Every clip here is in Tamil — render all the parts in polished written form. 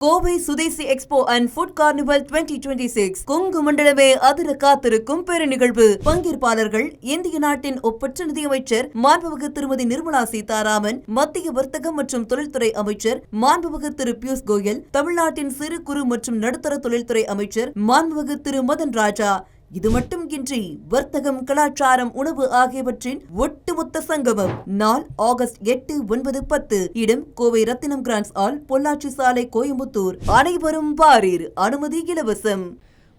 Kovai Swadeshi expo and food carnival 2026 Kongu மண்டலமே அதிர காத்திருக்கும் பெருநிகழ்வு. பங்கேற்பாளர்கள் இந்திய நாட்டின் ஒப்பற்ற நிதியமைச்சர் மாண்புமிகு திருமதி நிர்மலா சீதாராமன், மத்திய வர்த்தகம் மற்றும் தொழில்துறை அமைச்சர் மாண்புமிகு திரு பியூஷ் கோயல், தமிழ்நாட்டின் சிறு குறு மற்றும் நடுத்தர தொழில்துறை அமைச்சர் மாண்புமிகு திரு மதன் ராஜா. இது மட்டுமின்றி வர்த்தகம், கலாச்சாரம், உணவு ஆகியவற்றின் ஒட்டுமொத்த சங்கமம். நாள் ஆகஸ்ட் 8, 9, 10. இடம் கோவை ரத்தினம் கிராண்ட்ஸ் ஹால், பொள்ளாச்சி சாலை, கோயம்புத்தூர். அனைவரும் வாரீர். அனுமதி இலவசம்.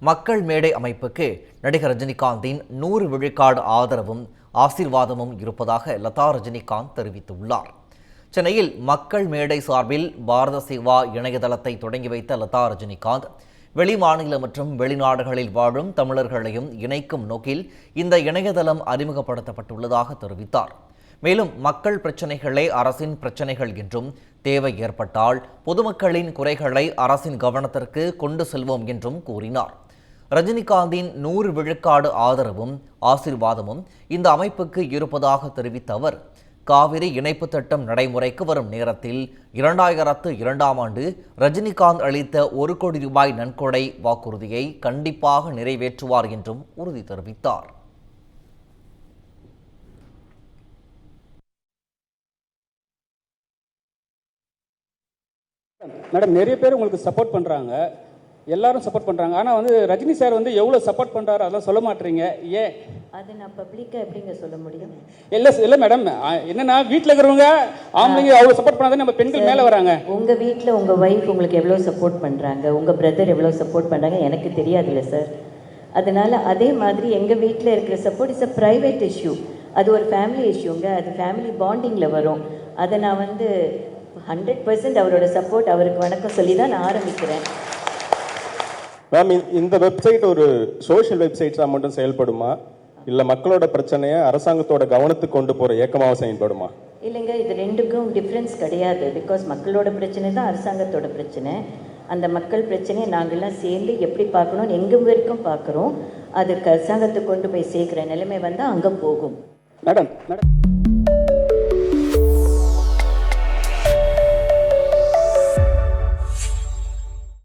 மக்கள் மேடை அமைப்புக்கு நடிகர் ரஜினிகாந்தின் 100 விழுக்காடு ஆதரவும் ஆசீர்வாதமும் இருப்பதாக லதா ரஜினிகாந்த் தெரிவித்துள்ளார். சென்னையில் மக்கள் மேடை சார்பில் பாரத சேவா இணையதளத்தை தொடங்கி வைத்த லதா ரஜினிகாந்த், வெளிமாநில மற்றும் வெளிநாடுகளில் வாழும் தமிழர்களையும் இணைக்கும் நோக்கில் இந்த இணையதளம் அறிமுகப்படுத்தப்பட்டுள்ளதாக தெரிவித்தார். மேலும் மக்கள் பிரச்சினைகளே அரசின் பிரச்சினைகள் என்றும், தேவை ஏற்பட்டால் பொதுமக்களின் குறைகளை அரசின் கவனத்திற்கு கொண்டு செல்வோம் என்றும் கூறினார். ரஜினிகாந்தின் 100 விழுக்காடு ஆதரவும் ஆசீர்வாதமும் இந்த அமைப்புக்கு இருப்பதாக தெரிவித்த அவர், காவிரி இணைப்பு திட்டம் நடைமுறைக்கு வரும் நேரத்தில் 2002ஆம் ஆண்டு ரஜினிகாந்த் அளித்த 1 கோடி ரூபாய் நன்கொடை வாக்குறுதியை கண்டிப்பாக நிறைவேற்றுவார் என்றும் உறுதி தெரிவித்தார். மேடம், நிறைய பேர் உங்களுக்கு சப்போர்ட் பண்ணுறாங்க, எல்லாரும் சப்போர்ட் பண்ணுறாங்க. ஆனால் ரஜினி சார் எவ்வளோ சப்போர்ட் பண்ணுறாரு அதெல்லாம் சொல்ல மாட்டீங்க, ஏன்? அது நான் பப்ளிக்காக எப்படிங்க சொல்ல முடியும்? இல்லை மேடம், என்னன்னா வீட்டில் இருக்கிறவங்க ஆம்பளைங்க அவ்வளோ சப்போர்ட் பண்ணாதான் நம்ம பெண்கள் மேலே வராங்க. உங்கள் வீட்டில் உங்கள் ஒய்ஃப் உங்களுக்கு எவ்வளோ சப்போர்ட் பண்ணுறாங்க, உங்கள் பிரதர் எவ்வளோ சப்போர்ட் பண்ணுறாங்க எனக்கு தெரியாதுல்ல சார். அதனால் அதே மாதிரி எங்கள் வீட்டில் இருக்கிற support is a private issue. அது ஒரு ஃபேமிலி இஷ்யூங்க, அது ஃபேமிலி பாண்டிங்கில் வரும். அதை நான் 100% அவரோட சப்போர்ட், அவருக்கு வணக்கம் சொல்லி தான் நான் ஆரம்பிக்கிறேன். மேம், இந்த வெப்சைட் ஒரு சோஷியல் வெப்சைட்ஸாக மட்டும் செயல்படுமா, இல்லை மக்களோட பிரச்சனையை அரசாங்கத்தோட கவனத்துக்கு கொண்டு போகிற இயக்கமாக செயல்படுமா? இல்லைங்க, இது ரெண்டுக்கும் டிஃப்ரென்ஸ் கிடையாது. பிகாஸ் மக்களோட பிரச்சனை தான் அரசாங்கத்தோட பிரச்சனை. அந்த மக்கள் பிரச்சனையை நாங்கள்லாம் சேர்ந்து எப்படி பார்க்கணும்னு எங்கள் வரைக்கும் பார்க்குறோம். அதுக்கு அரசாங்கத்துக்கு கொண்டு போய் சேர்க்குற நிலைமை வந்தால் அங்கே போகும். மேடம்